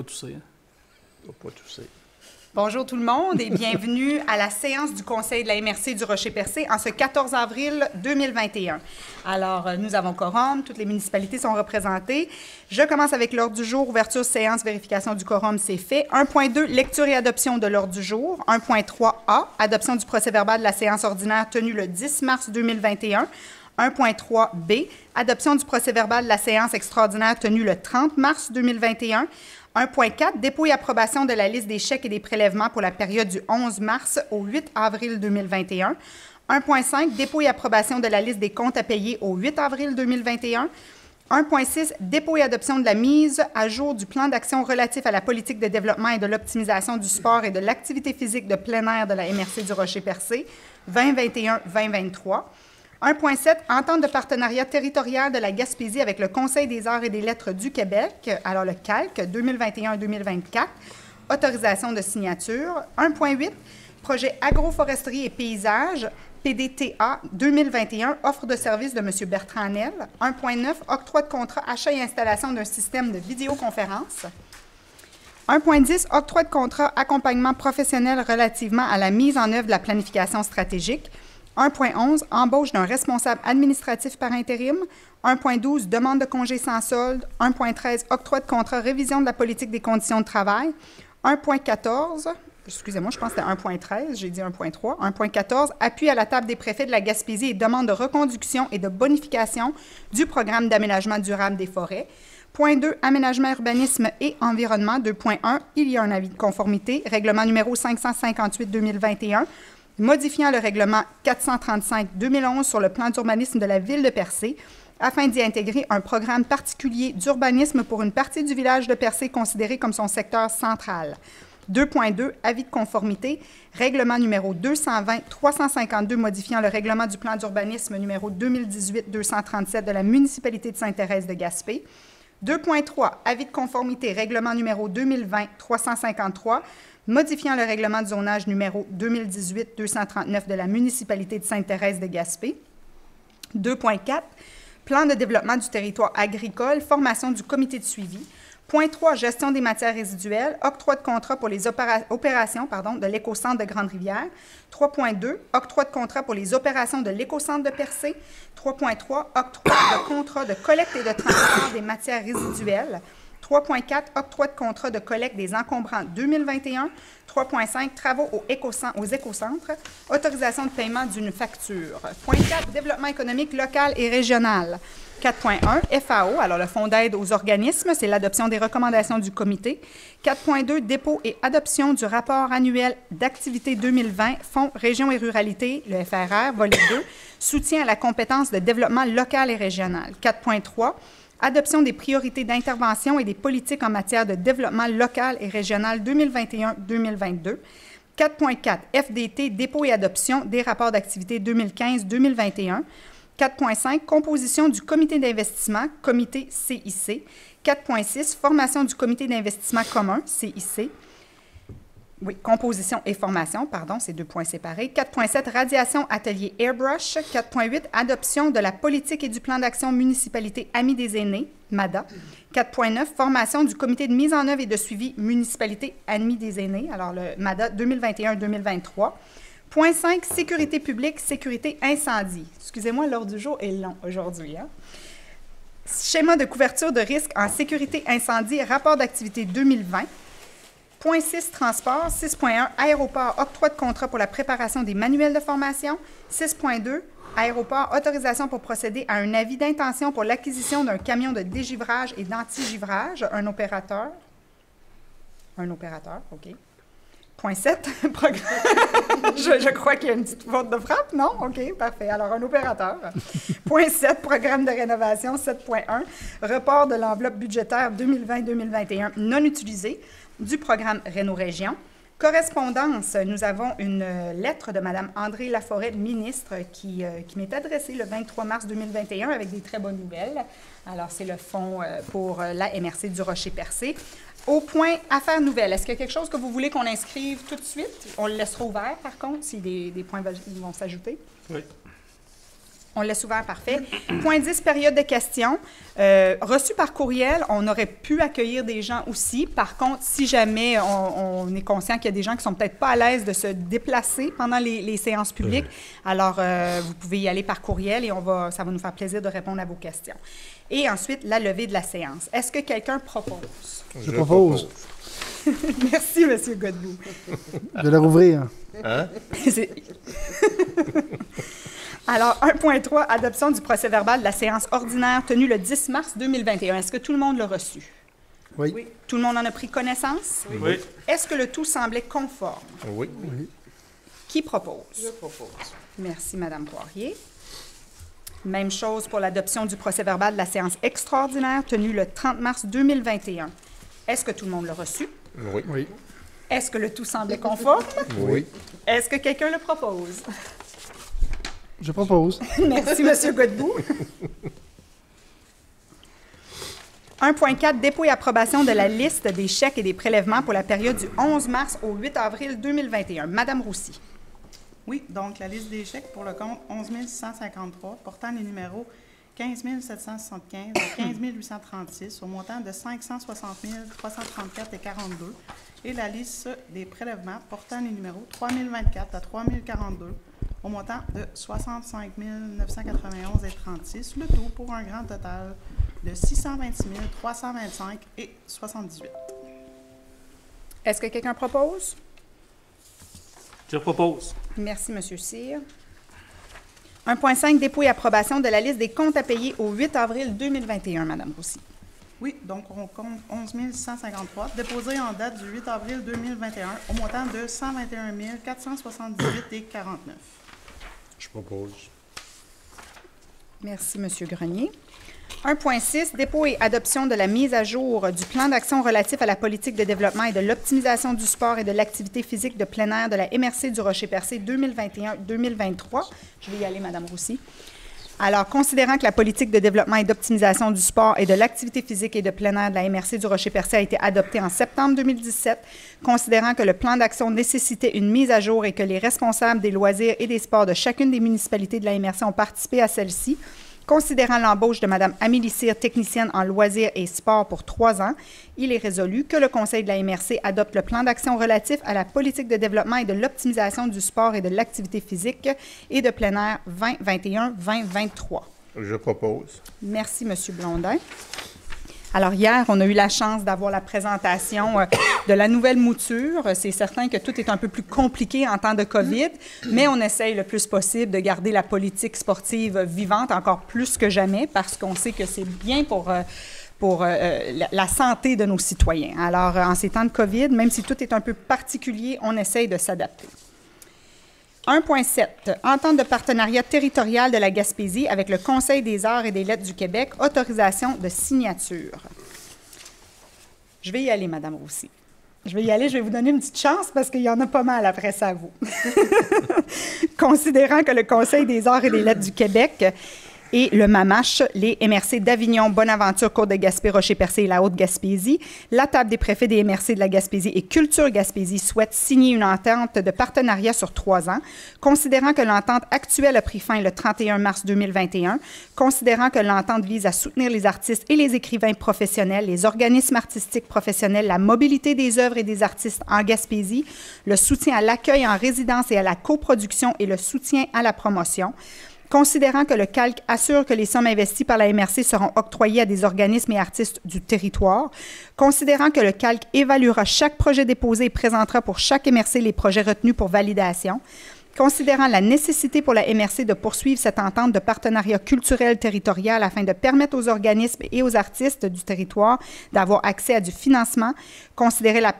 tousser. Hein? On va pas tousser. Bonjour tout le monde et bienvenue à la séance du Conseil de la MRC du Rocher-Percé en ce 14 avril 2021. Alors, nous avons quorum, toutes les municipalités sont représentées. Je commence avec l'ordre du jour, ouverture, séance, vérification du quorum, c'est fait. 1.2, lecture et adoption de l'ordre du jour. 1.3a, adoption du procès-verbal de la séance ordinaire tenue le 10 mars 2021. 1.3b, adoption du procès-verbal de la séance extraordinaire tenue le 30 mars 2021. 1.4, dépôt et approbation de la liste des chèques et des prélèvements pour la période du 11 mars au 8 avril 2021. 1.5, dépôt et approbation de la liste des comptes à payer au 8 avril 2021. 1.6, dépôt et adoption de la mise à jour du plan d'action relatif à la politique de développement et de l'optimisation du sport et de l'activité physique de plein air de la MRC du Rocher-Percé 2021-2023. 1.7, entente de partenariat territorial de la Gaspésie avec le Conseil des arts et des lettres du Québec, alors le CALC 2021-2024, autorisation de signature. 1.8, projet agroforesterie et paysage, PDTA 2021, offre de service de M. Bertrand Hanel. 1.9, octroi de contrat, achat et installation d'un système de vidéoconférence. 1.10, octroi de contrat, accompagnement professionnel relativement à la mise en œuvre de la planification stratégique. 1.11, embauche d'un responsable administratif par intérim. 1.12, demande de congé sans solde. 1.13, octroi de contrat, révision de la politique des conditions de travail. 1.14, excusez-moi, je pense que c'était 1.13, j'ai dit 1.3. 1.14, appui à la table des préfets de la Gaspésie et demande de reconduction et de bonification du programme d'aménagement durable des forêts. Point 2, aménagement, urbanisme et environnement. 2.1, il y a un avis de conformité. Règlement numéro 558-2021. Modifiant le règlement 435-2011 sur le plan d'urbanisme de la ville de Percé, afin d'y intégrer un programme particulier d'urbanisme pour une partie du village de Percé considéré comme son secteur central. 2.2, avis de conformité, règlement numéro 220-352 modifiant le règlement du plan d'urbanisme numéro 2018-237 de la municipalité de Sainte-Thérèse de Gaspé. 2.3, avis de conformité, règlement numéro 2020-353, modifiant le règlement de zonage numéro 2018-239 de la municipalité de Sainte-Thérèse de Gaspé. 2.4, plan de développement du territoire agricole, formation du comité de suivi. Point 3, gestion des matières résiduelles, octroi de contrat pour les opérations de l'écocentre de Grande-Rivière. 3.2, octroi de contrat pour les opérations de l'écocentre de Percé. 3.3, octroi de contrat de collecte et de transport des matières résiduelles. 3.4, octroi de contrat de collecte des encombrants 2021. 3.5, travaux aux écocentres. Autorisation de paiement d'une facture. Point 4, développement économique local et régional. 4.1, FAO, alors le Fonds d'aide aux organismes, c'est l'adoption des recommandations du comité. 4.2, dépôt et adoption du rapport annuel d'activité 2020, Fonds Région et Ruralité, le FRR, volet 2, soutien à la compétence de développement local et régional. 4.3, adoption des priorités d'intervention et des politiques en matière de développement local et régional 2021-2022. 4.4, FDT, dépôt et adoption des rapports d'activité 2015-2021. 4.5, composition du comité d'investissement, comité CIC. 4.6, formation du comité d'investissement commun, CIC. Oui, composition et formation, pardon, c'est 2 points séparés. 4.7, radiation atelier Airbrush. 4.8, adoption de la politique et du plan d'action municipalité Amis des aînés, MADA. 4.9, formation du comité de mise en œuvre et de suivi municipalité Amis des aînés, alors le MADA 2021-2023. Point 5, sécurité publique, sécurité incendie. Excusez-moi, l'ordre du jour est long aujourd'hui. Hein? Schéma de couverture de risque en sécurité incendie, rapport d'activité 2020. Point 6, transport. 6.1, aéroport, octroi de contrat pour la préparation des manuels de formation. 6.2, aéroport, autorisation pour procéder à un avis d'intention pour l'acquisition d'un camion de dégivrage et d'antigivrage. Un opérateur, OK. Point 7, je crois qu'il y a une petite faute de frappe, non? OK, parfait. Alors, un opérateur. Point 7, programme de rénovation. 7.1, report de l'enveloppe budgétaire 2020-2021 non utilisée du programme Réno-Région. Correspondance, nous avons une lettre de Mme André Laforêt, ministre, qui m'est adressée le 23 mars 2021 avec des très bonnes nouvelles. Alors, c'est le fonds pour la MRC du Rocher-Percé. Au point affaires nouvelles, est-ce qu'il y a quelque chose que vous voulez qu'on inscrive tout de suite? On le laissera ouvert, par contre, si des points vont s'ajouter. Oui. On le laisse ouvert, parfait. Point 10, période de questions. Reçu par courriel, on aurait pu accueillir des gens aussi. Par contre, si jamais on est conscient qu'il y a des gens qui sont peut-être pas à l'aise de se déplacer pendant les séances publiques, alors vous pouvez y aller par courriel et ça va nous faire plaisir de répondre à vos questions. Et ensuite, la levée de la séance. Est-ce que quelqu'un propose? Je propose. Merci, M. Godbout. Je vais la rouvrir. Hein? Alors, 1.3, adoption du procès-verbal de la séance ordinaire tenue le 10 mars 2021. Est-ce que tout le monde l'a reçu? Oui. Oui. Tout le monde en a pris connaissance? Oui. Est-ce que le tout semblait conforme? Oui. Qui propose? Je propose. Merci, Mme Poirier. Même chose pour l'adoption du procès-verbal de la séance extraordinaire tenue le 30 mars 2021. Est-ce que tout le monde l'a reçu? Oui. Oui. Est-ce que le tout semblait conforme? Oui. Est-ce que quelqu'un le propose? Je propose. Merci, M. Godbout. 1.4, dépôt et approbation de la liste des chèques et des prélèvements pour la période du 11 mars au 8 avril 2021. Madame Roussy. Oui, donc la liste des chèques pour le compte 11 653 portant les numéros 15 775 et 15 836 au montant de 560 334 et 42 et la liste des prélèvements portant les numéros 3024 à 3042 au montant de 65 991 et 36, le tout pour un grand total de 626 325 et 78. Est-ce que quelqu'un propose? Je propose. Merci, M. Cyr. 1.5, dépôt et approbation de la liste des comptes à payer au 8 avril 2021, Madame Roussy. Oui, donc on compte 11 153, déposé en date du 8 avril 2021 au montant de 121 478 et 49. Je propose. Merci, M. Grenier. 1.6, dépôt et adoption de la mise à jour du plan d'action relatif à la politique de développement et de l'optimisation du sport et de l'activité physique de plein air de la MRC du Rocher-Percé 2021-2023. Je vais y aller, Mme Roussy. Alors, considérant que la politique de développement et d'optimisation du sport et de l'activité physique et de plein air de la MRC du Rocher-Percé a été adoptée en septembre 2017, considérant que le plan d'action nécessitait une mise à jour et que les responsables des loisirs et des sports de chacune des municipalités de la MRC ont participé à celle-ci, considérant l'embauche de Mme Amélie Cyr, technicienne en loisirs et sports pour 3 ans, il est résolu que le Conseil de la MRC adopte le plan d'action relatif à la politique de développement et de l'optimisation du sport et de l'activité physique et de plein air 2021-2023. Je propose. Merci, M. Blondin. Alors, hier, on a eu la chance d'avoir la présentation de la nouvelle mouture. C'est certain que tout est un peu plus compliqué en temps de COVID, mais on essaye le plus possible de garder la politique sportive vivante encore plus que jamais parce qu'on sait que c'est bien pour la santé de nos citoyens. Alors, en ces temps de COVID, même si tout est un peu particulier, on essaye de s'adapter. 1.7, entente de partenariat territorial de la Gaspésie avec le Conseil des arts et des lettres du Québec, autorisation de signature. Je vais y aller, Mme Roussy. Je vais y aller, je vais vous donner une petite chance parce qu'il y en a pas mal après ça à vous. Considérant que le Conseil des arts et des lettres du Québec et le MAMACH, les MRC d'Avignon, Bonaventure, Côte-de-Gaspé, Rocher-Percé et la Haute-Gaspésie, la table des préfets des MRC de la Gaspésie et Culture Gaspésie souhaitent signer une entente de partenariat sur 3 ans, considérant que l'entente actuelle a pris fin le 31 mars 2021, considérant que l'entente vise à soutenir les artistes et les écrivains professionnels, les organismes artistiques professionnels, la mobilité des œuvres et des artistes en Gaspésie, le soutien à l'accueil en résidence et à la coproduction et le soutien à la promotion, considérant que le calque assure que les sommes investies par la MRC seront octroyées à des organismes et artistes du territoire, considérant que le calque évaluera chaque projet déposé et présentera pour chaque MRC les projets retenus pour validation, considérant la nécessité pour la MRC de poursuivre cette entente de partenariat culturel territorial afin de permettre aux organismes et aux artistes du territoire d'avoir accès à du financement, considérant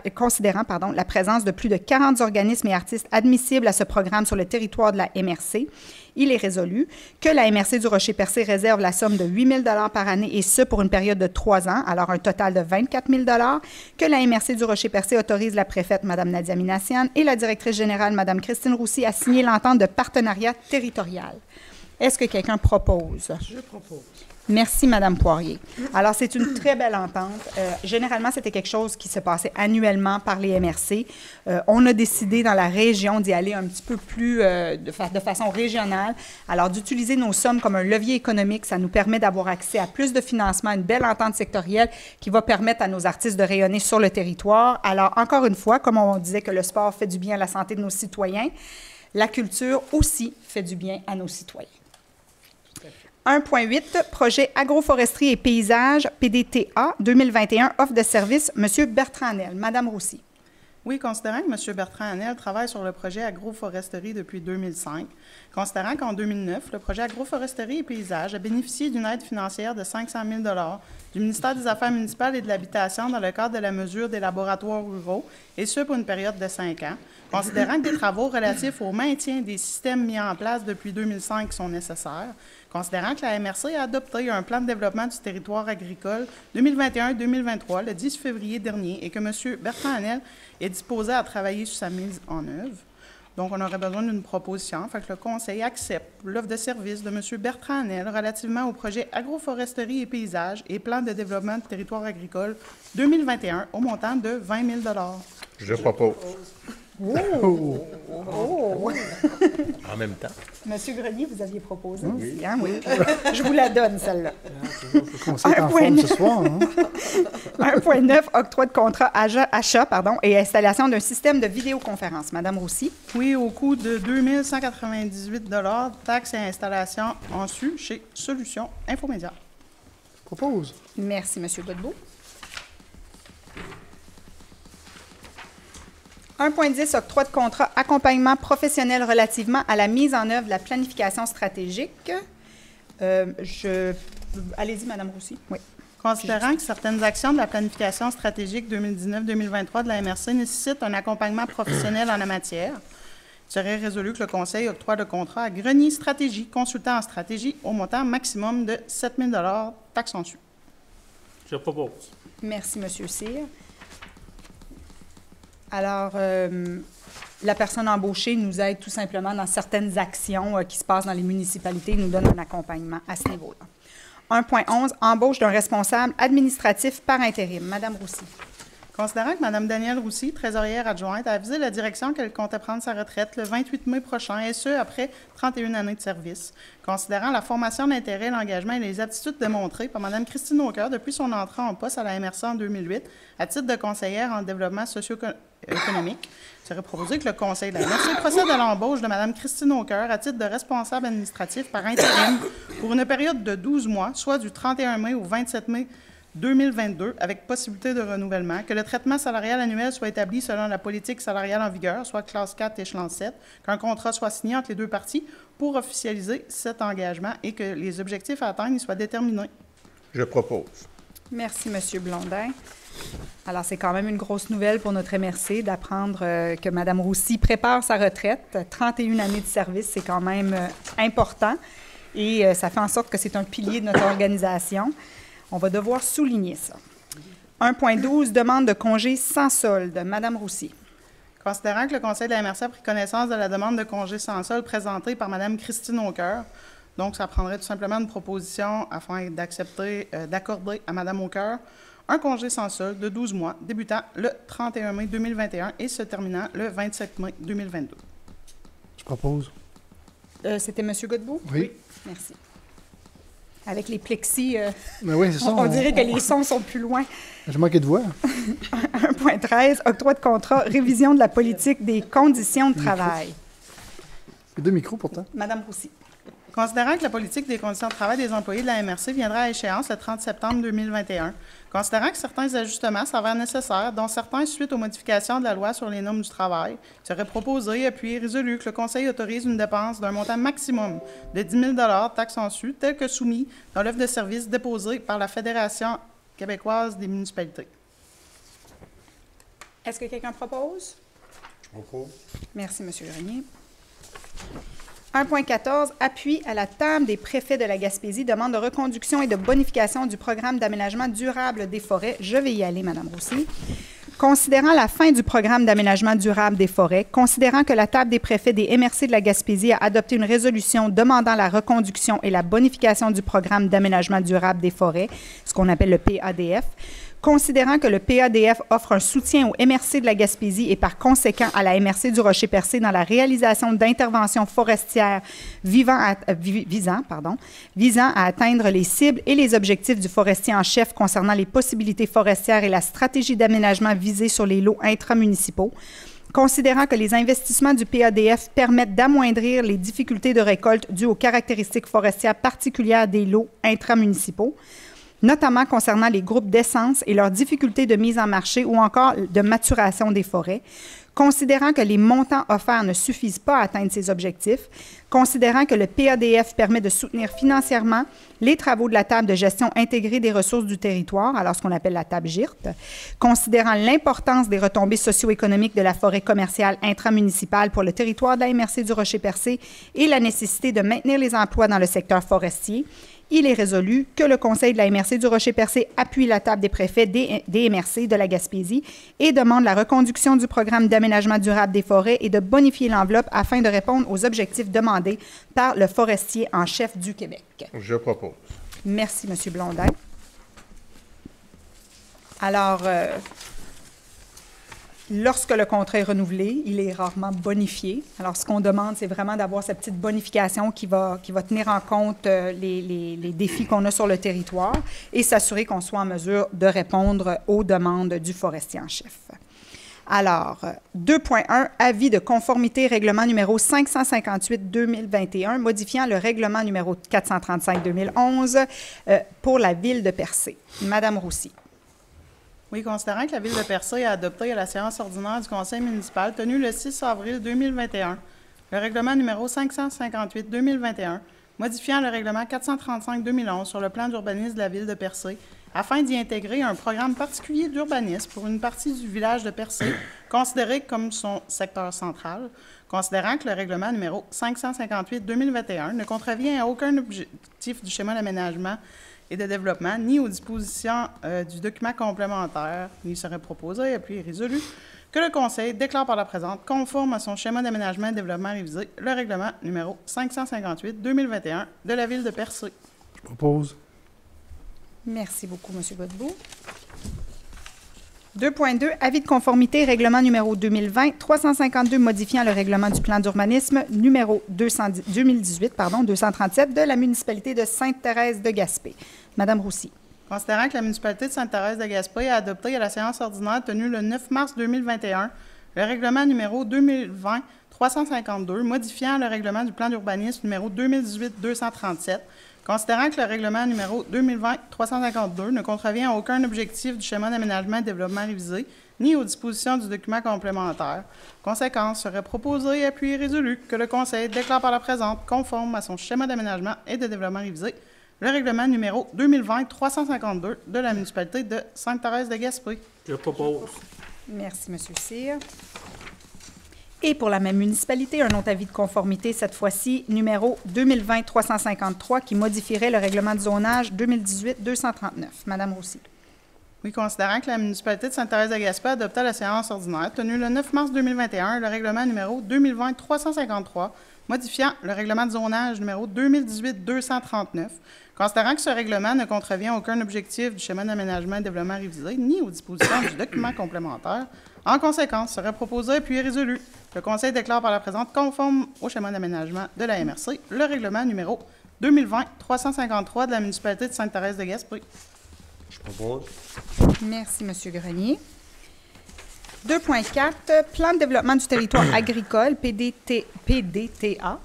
la présence de plus de 40 organismes et artistes admissibles à ce programme sur le territoire de la MRC, il est résolu que la MRC du Rocher-Percé réserve la somme de 8 000 $ par année, et ce pour une période de 3 ans, alors un total de 24 000 $, que la MRC du Rocher-Percé autorise la préfète, Mme Nadia Minassian, et la directrice générale, Mme Christine Roussy, à signer l'entente de partenariat territorial. Est-ce que quelqu'un propose? Je propose. Merci, Madame Poirier. Alors, c'est une très belle entente. Généralement, c'était quelque chose qui se passait annuellement par les MRC. On a décidé dans la région d'y aller un petit peu plus de façon régionale. Alors, d'utiliser nos sommes comme un levier économique, ça nous permet d'avoir accès à plus de financement, une belle entente sectorielle qui va permettre à nos artistes de rayonner sur le territoire. Alors, encore une fois, comme on disait que le sport fait du bien à la santé de nos citoyens, la culture aussi fait du bien à nos citoyens. 1.8, projet agroforesterie et paysage, PDTA 2021, offre de service, M. Bertrand Hanel. Madame Roussy. Oui, considérant que M. Bertrand Hanel travaille sur le projet agroforesterie depuis 2005, considérant qu'en 2009, le projet agroforesterie et paysage a bénéficié d'une aide financière de 500 000 du ministère des Affaires municipales et de l'Habitation dans le cadre de la mesure des laboratoires ruraux, et ce pour une période de 5 ans, considérant que des travaux relatifs au maintien des systèmes mis en place depuis 2005 sont nécessaires, considérant que la MRC a adopté un plan de développement du territoire agricole 2021-2023 le 10 février dernier et que M. Bertrand Hanel est disposé à travailler sur sa mise en œuvre. Donc, on aurait besoin d'une proposition. Fait que le Conseil accepte l'offre de service de M. Bertrand Hanel relativement au projet agroforesterie et paysage et plan de développement du territoire agricole 2021 au montant de 20 000 Je propose. Oh! En même temps. Monsieur Grenier, vous aviez proposé aussi, hein? Oui. Je vous la donne, celle-là. Le conseil est en forme ce soir. Hein? 1.9, octroi de contrat achat et installation d'un système de vidéoconférence. Madame Roussy. Oui, au coût de 2 198 taxes et installations en su chez Solutions Infomédia. Propose. Merci, Monsieur Godbout. 1.10, octroi de contrat accompagnement professionnel relativement à la mise en œuvre de la planification stratégique. Allez-y, Madame Roussy. Oui. Considérant que certaines actions de la planification stratégique 2019-2023 de la MRC nécessitent un accompagnement professionnel en la matière, il serait résolu que le Conseil octroie le contrat à Grenier Stratégie, consultant en stratégie, au montant maximum de 7 000 taxes en su. Je propose. Merci, Monsieur Cyr. Alors, la personne embauchée nous aide tout simplement dans certaines actions qui se passent dans les municipalités, nous donne un accompagnement à ce niveau-là. 1.11, embauche d'un responsable administratif par intérim. Madame Roussy. Considérant que Mme Danielle Roussy, trésorière adjointe, a avisé la direction qu'elle comptait prendre sa retraite le 28 mai prochain, et ce, après 31 années de service. Considérant la formation d'intérêt, l'engagement et les aptitudes démontrées par Mme Christine Aucoeur depuis son entrée en poste à la MRC en 2008, à titre de conseillère en développement socio-économique, il serait proposé que le Conseil de la MRC procède à l'embauche de Mme Christine Aucoeur à titre de responsable administratif par intérim pour une période de 12 mois, soit du 31 mai au 27 mai 2022, avec possibilité de renouvellement, que le traitement salarial annuel soit établi selon la politique salariale en vigueur, soit classe 4, échelon 7, qu'un contrat soit signé entre les deux parties pour officialiser cet engagement et que les objectifs à atteindre y soient déterminés. Je propose. Merci, M. Blondin. Alors, c'est quand même une grosse nouvelle pour notre MRC d'apprendre que Mme Roussy prépare sa retraite. 31 années de service, c'est quand même important et ça fait en sorte que c'est un pilier de notre organisation. On va devoir souligner ça. 1.12, demande de congé sans solde. Madame Roussy. Considérant que le Conseil de la MRC a pris connaissance de la demande de congé sans solde présentée par Mme Christine Aucoeur, donc ça prendrait tout simplement une proposition afin d'accorder à Mme Aucoeur un congé sans solde de 12 mois, débutant le 31 mai 2021 et se terminant le 27 mai 2022. Je propose. C'était M. Godbout? Oui. Merci. Avec les plexis, Ben oui, c'est ça, on dirait que les sons sont plus loin. J'ai manqué de voix. 1.13, octroi de contrat, révision de la politique des conditions de travail. Il y a 2 micros pourtant. Madame Roussy. Considérant que la politique des conditions de travail des employés de la MRC viendra à échéance le 30 septembre 2021, considérant que certains ajustements s'avèrent nécessaires, dont certains suite aux modifications de la loi sur les normes du travail, il serait proposé, appuyé, résolu que le Conseil autorise une dépense d'un montant maximum de 10 000 taxes en su, tel que soumis dans l'offre de service déposée par la Fédération québécoise des municipalités. Est-ce que quelqu'un propose? Je propose. Merci, M. Grenier. 1.14, appui à la table des préfets de la Gaspésie, demande de reconduction et de bonification du programme d'aménagement durable des forêts. Je vais y aller, Mme Roussy. Considérant la fin du programme d'aménagement durable des forêts, considérant que la table des préfets des MRC de la Gaspésie a adopté une résolution demandant la reconduction et la bonification du programme d'aménagement durable des forêts, ce qu'on appelle le PADF, considérant que le PADF offre un soutien aux MRC de la Gaspésie et par conséquent à la MRC du Rocher-Percé dans la réalisation d'interventions forestières visant à atteindre les cibles et les objectifs du forestier en chef concernant les possibilités forestières et la stratégie d'aménagement visée sur les lots intramunicipaux, considérant que les investissements du PADF permettent d'amoindrir les difficultés de récolte dues aux caractéristiques forestières particulières des lots intramunicipaux, notamment concernant les groupes d'essence et leurs difficultés de mise en marché ou encore de maturation des forêts, considérant que les montants offerts ne suffisent pas à atteindre ces objectifs, considérant que le PADF permet de soutenir financièrement les travaux de la table de gestion intégrée des ressources du territoire, alors ce qu'on appelle la table GIRT, considérant l'importance des retombées socio-économiques de la forêt commerciale intramunicipale pour le territoire de la MRC du Rocher-Percé et la nécessité de maintenir les emplois dans le secteur forestier, il est résolu que le Conseil de la MRC du Rocher-Percé appuie la table des préfets des MRC de la Gaspésie et demande la reconduction du programme d'aménagement durable des forêts et de bonifier l'enveloppe afin de répondre aux objectifs demandés par le forestier en chef du Québec. Je propose. Merci, M. Blondin. Alors, lorsque le contrat est renouvelé, il est rarement bonifié. Alors, ce qu'on demande, c'est vraiment d'avoir cette petite bonification qui va tenir en compte les défis qu'on a sur le territoire et s'assurer qu'on soit en mesure de répondre aux demandes du forestier en chef. Alors, 2.1, avis de conformité règlement numéro 558-2021, modifiant le règlement numéro 435-2011 pour la Ville de Percé. Madame Roussy. Oui, considérant que la Ville de Percé a adopté à la séance ordinaire du Conseil municipal tenue le 6 avril 2021 le règlement numéro 558-2021, modifiant le règlement 435-2011 sur le plan d'urbanisme de la Ville de Percé, afin d'y intégrer un programme particulier d'urbanisme pour une partie du village de Percé, considéré comme son secteur central, considérant que le règlement numéro 558-2021 ne contrevient à aucun objectif du schéma d'aménagement et de développement, ni aux dispositions du document complémentaire, il serait proposé et puis résolu que le Conseil déclare par la présente conforme à son schéma d'aménagement et de développement révisé le règlement numéro 558-2021 de la Ville de Percé. Je propose. Merci beaucoup, M. Godbout. 2.2, avis de conformité, règlement numéro 2020-352, modifiant le règlement du plan d'urbanisme numéro 2018-237 de la municipalité de Sainte-Thérèse de Gaspé. Madame Roussy. Considérant que la municipalité de Sainte-Thérèse de Gaspé a adopté à la séance ordinaire tenue le 9 mars 2021 le règlement numéro 2020-352, modifiant le règlement du plan d'urbanisme numéro 2018-237, considérant que le règlement numéro 2020-352 ne contrevient à aucun objectif du schéma d'aménagement et de développement révisé, ni aux dispositions du document complémentaire. Conséquence, serait proposé, appuyé et résolu que le Conseil déclare par la présente conforme à son schéma d'aménagement et de développement révisé le règlement numéro 2020-352 de la municipalité de Sainte-Thérèse de Gaspé. Je propose. Merci, M. Cyr. Et pour la même municipalité, un autre avis de conformité, cette fois-ci, numéro 2020-353, qui modifierait le règlement de zonage 2018-239. Madame Roussy. Oui, considérant que la municipalité de Sainte-Thérèse de Gaspé a adopté à la séance ordinaire tenue le 9 mars 2021 le règlement numéro 2020-353, modifiant le règlement de zonage numéro 2018-239, considérant que ce règlement ne contrevient à aucun objectif du schéma d'aménagement et de développement révisé, ni aux dispositions du document complémentaire, en conséquence, serait proposé puis résolu. Le Conseil déclare par la présente conforme au schéma d'aménagement de la MRC le règlement numéro 2020-353 de la municipalité de Sainte-Thérèse de Gaspé. Je propose. Merci, M. Grenier. 2.4, plan de développement du territoire agricole, PDTA.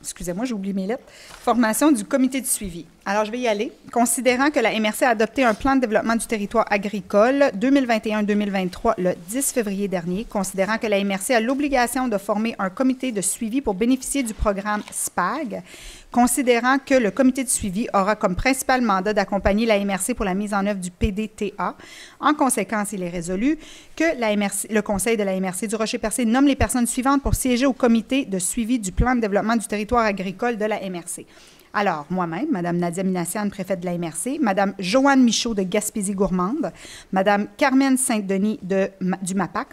Excusez-moi, j'ai oublié mes lettres. Formation du comité de suivi. Alors, je vais y aller. Considérant que la MRC a adopté un plan de développement du territoire agricole 2021-2023 le 10 février dernier, considérant que la MRC a l'obligation de former un comité de suivi pour bénéficier du programme SPAG, considérant que le comité de suivi aura comme principal mandat d'accompagner la MRC pour la mise en œuvre du PDTA. En conséquence, il est résolu que le Conseil de la MRC du Rocher-Percé nomme les personnes suivantes pour siéger au comité de suivi du plan de développement du territoire agricole de la MRC. Alors, moi-même, Mme Nadia Minassian, préfète de la MRC, Mme Joanne Michaud de Gaspésie-Gourmande, Mme Carmen Saint-Denis du MAPAC,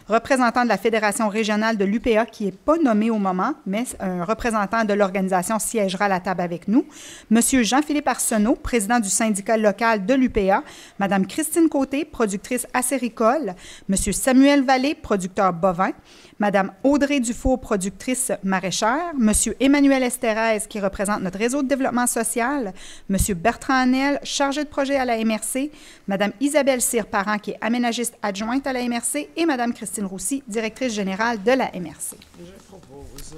représentant de la Fédération régionale de l'UPA, qui n'est pas nommé au moment, mais un représentant de l'organisation siégera à la table avec nous, M. Jean-Philippe Arsenault, président du syndicat local de l'UPA, Mme Christine Côté, productrice acéricole, M. Samuel Vallée, producteur bovin, Mme Audrey Dufour, productrice maraîchère, M. Emmanuel Estérez, qui représente notre réseau de développement social, M. Bertrand Hanel, chargé de projet à la MRC, Mme Isabelle Cyr-Parent, qui est aménagiste adjointe à la MRC, et Mme Christine Roussy, directrice générale de la MRC.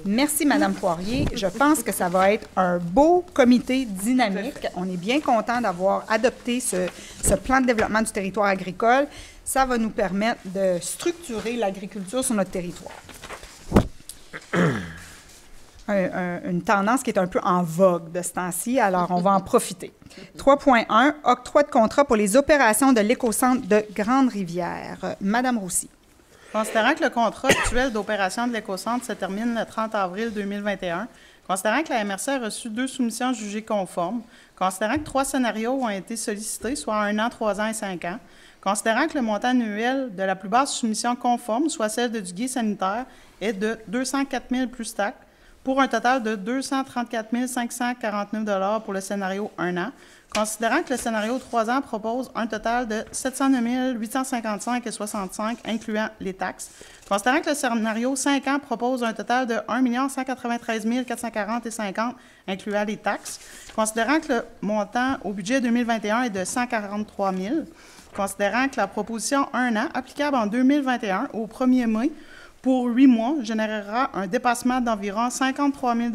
Merci, Mme Poirier. Je pense que ça va être un beau comité dynamique. On est bien content d'avoir adopté ce plan de développement du territoire agricole. Ça va nous permettre de structurer l'agriculture sur notre territoire. Une tendance qui est un peu en vogue de ce temps-ci, alors on va en profiter. 3.1, octroi de contrat pour les opérations de l'écocentre de Grande-Rivière. Madame Roussy. Considérant que le contrat actuel d'opération de l'écocentre se termine le 30 avril 2021, considérant que la MRC a reçu 2 soumissions jugées conformes, considérant que 3 scénarios ont été sollicités, soit 1 an, 3 ans et 5 ans, considérant que le montant annuel de la plus basse soumission conforme, soit celle de Duguay sanitaire, est de 204 000 plus taxes, pour un total de 234 549 pour le scénario 1 an, considérant que le scénario 3 ans propose un total de 709 855,65 incluant les taxes, considérant que le scénario 5 ans propose un total de 1 193 440,50 incluant les taxes, considérant que le montant au budget 2021 est de 143 000, considérant que la proposition 1 an, applicable en 2021 au 1er mai pour 8 mois, générera un dépassement d'environ 53 000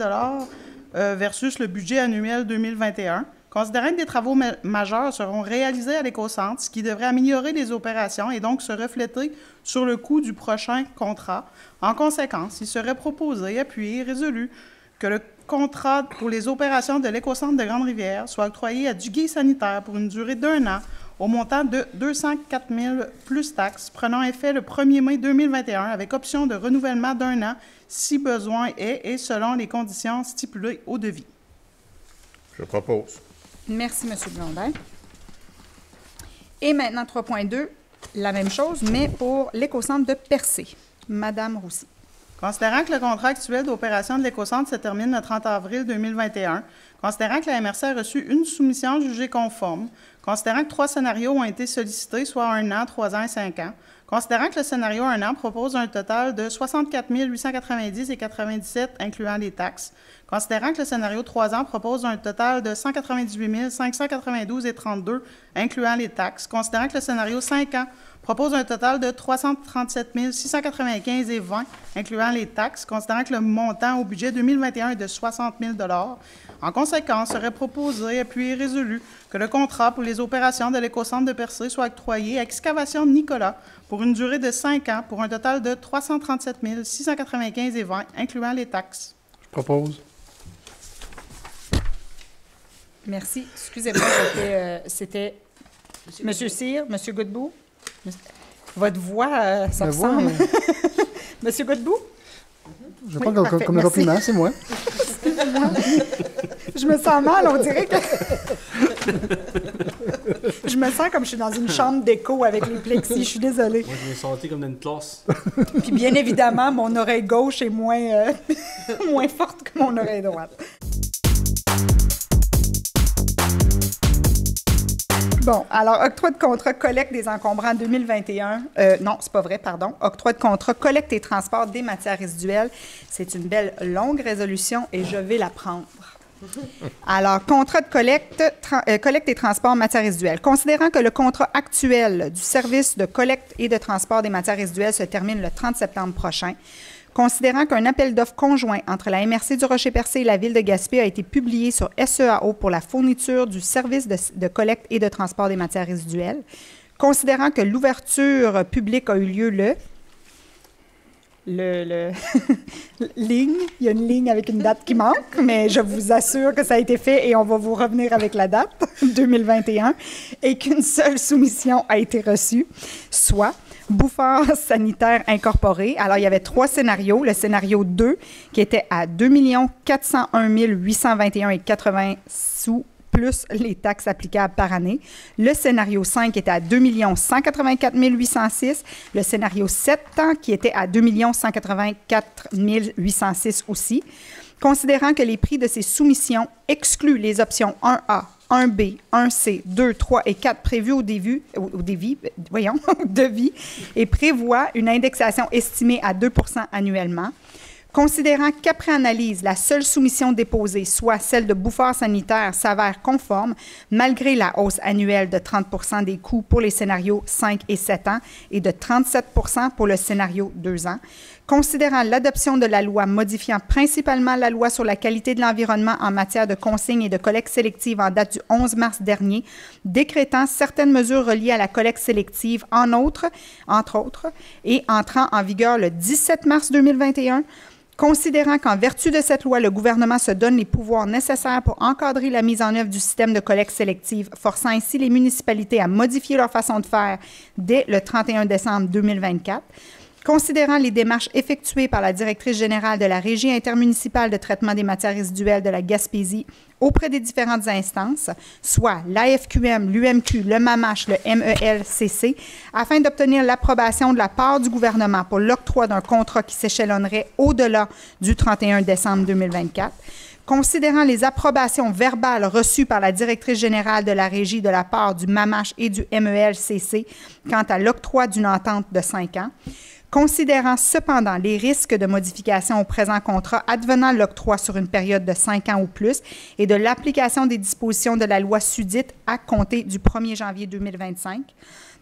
versus le budget annuel 2021. Considérant que des travaux majeurs seront réalisés à l'écocentre, ce qui devrait améliorer les opérations et donc se refléter sur le coût du prochain contrat. En conséquence, il serait proposé, appuyé, résolu que le contrat pour les opérations de l'écocentre de Grande-Rivière soit octroyé à Duguay sanitaire pour une durée d'1 an au montant de 204 000 plus taxes, prenant effet le 1er mai 2021 avec option de renouvellement d'1 an si besoin est et selon les conditions stipulées au devis. Je propose. Merci, M. Blondin. Et maintenant, 3.2, la même chose, mais pour l'écocentre de Percé. Madame Roussy. Considérant que le contrat actuel d'opération de l'écocentre se termine le 30 avril 2021, considérant que la MRC a reçu une soumission jugée conforme, considérant que 3 scénarios ont été sollicités, soit 1 an, 3 ans et 5 ans, considérant que le scénario 1 an propose un total de 64 890,97 incluant les taxes, considérant que le scénario 3 ans propose un total de 198 592,32 incluant les taxes, considérant que le scénario 5 ans propose un total de 337 695,20 incluant les taxes, considérant que le montant au budget 2021 est de 60 000 En conséquence, serait proposé, appuyé et résolu que le contrat pour les opérations de l'écocentre de Percé soit octroyé à Excavation Nicolas pour une durée de 5 ans pour un total de 337 695,20 incluant les taxes. Je propose. Merci. Excusez-moi, c'était M. Cyr, M. Godbout. Votre voix, ça Ma voix, ressemble. M. Godbout? Je Oui, parle parfait, comme un merci. compliment, c'est moi. Je me sens mal, on dirait que... Je me sens comme je suis dans une chambre d'écho avec les plexis, je suis désolée. Moi, je me sentais comme dans une classe. Puis bien évidemment, mon oreille gauche est moins, moins forte que mon oreille droite. Bon, alors, octroi de contrat collecte des encombrants 2021. Non, c'est pas vrai, pardon. Octroi de contrat collecte et transport des matières résiduelles. C'est une belle longue résolution et je vais la prendre. Alors, contrat de collecte et transport matières résiduelles. Considérant que le contrat actuel du service de collecte et de transport des matières résiduelles se termine le 30 septembre prochain, considérant qu'un appel d'offres conjoint entre la MRC du Rocher-Percé et la Ville de Gaspé a été publié sur SEAO pour la fourniture du service de collecte et de transport des matières résiduelles, considérant que l'ouverture publique a eu lieu ligne, il y a une ligne avec une date qui manque, mais je vous assure que ça a été fait et on va vous revenir avec la date, 2021, et qu'une seule soumission a été reçue, soit Bouffard Sanitaire Incorporé. Alors, il y avait 3 scénarios. Le scénario 2, qui était à 2 401 821,80 sous plus les taxes applicables par année. Le scénario 5 était à 2 184 806. Le scénario 7 qui était à 2 184 806 aussi. Considérant que les prix de ces soumissions excluent les options 1A, 1B, 1C, 2, 3 et 4 prévues au devis et prévoit une indexation estimée à 2 % annuellement. Considérant qu'après analyse, la seule soumission déposée, soit celle de Bouffard Sanitaire, s'avère conforme, malgré la hausse annuelle de 30 % des coûts pour les scénarios 5 et 7 ans et de 37 % pour le scénario 2 ans. Considérant l'adoption de la loi modifiant principalement la loi sur la qualité de l'environnement en matière de consigne et de collecte sélective en date du 11 mars dernier, décrétant certaines mesures reliées à la collecte sélective, entre autres, et entrant en vigueur le 17 mars 2021, considérant qu'en vertu de cette loi, le gouvernement se donne les pouvoirs nécessaires pour encadrer la mise en œuvre du système de collecte sélective, forçant ainsi les municipalités à modifier leur façon de faire dès le 31 décembre 2024, considérant les démarches effectuées par la directrice générale de la Régie intermunicipale de traitement des matières résiduelles de la Gaspésie auprès des différentes instances, soit l'AFQM, l'UMQ, le MAMACH, le MELCC, afin d'obtenir l'approbation de la part du gouvernement pour l'octroi d'un contrat qui s'échelonnerait au-delà du 31 décembre 2024, considérant les approbations verbales reçues par la directrice générale de la Régie de la part du MAMACH et du MELCC quant à l'octroi d'une entente de 5 ans, considérant cependant les risques de modification au présent contrat advenant l'octroi sur une période de 5 ans ou plus et de l'application des dispositions de la loi susdite à compter du 1er janvier 2025,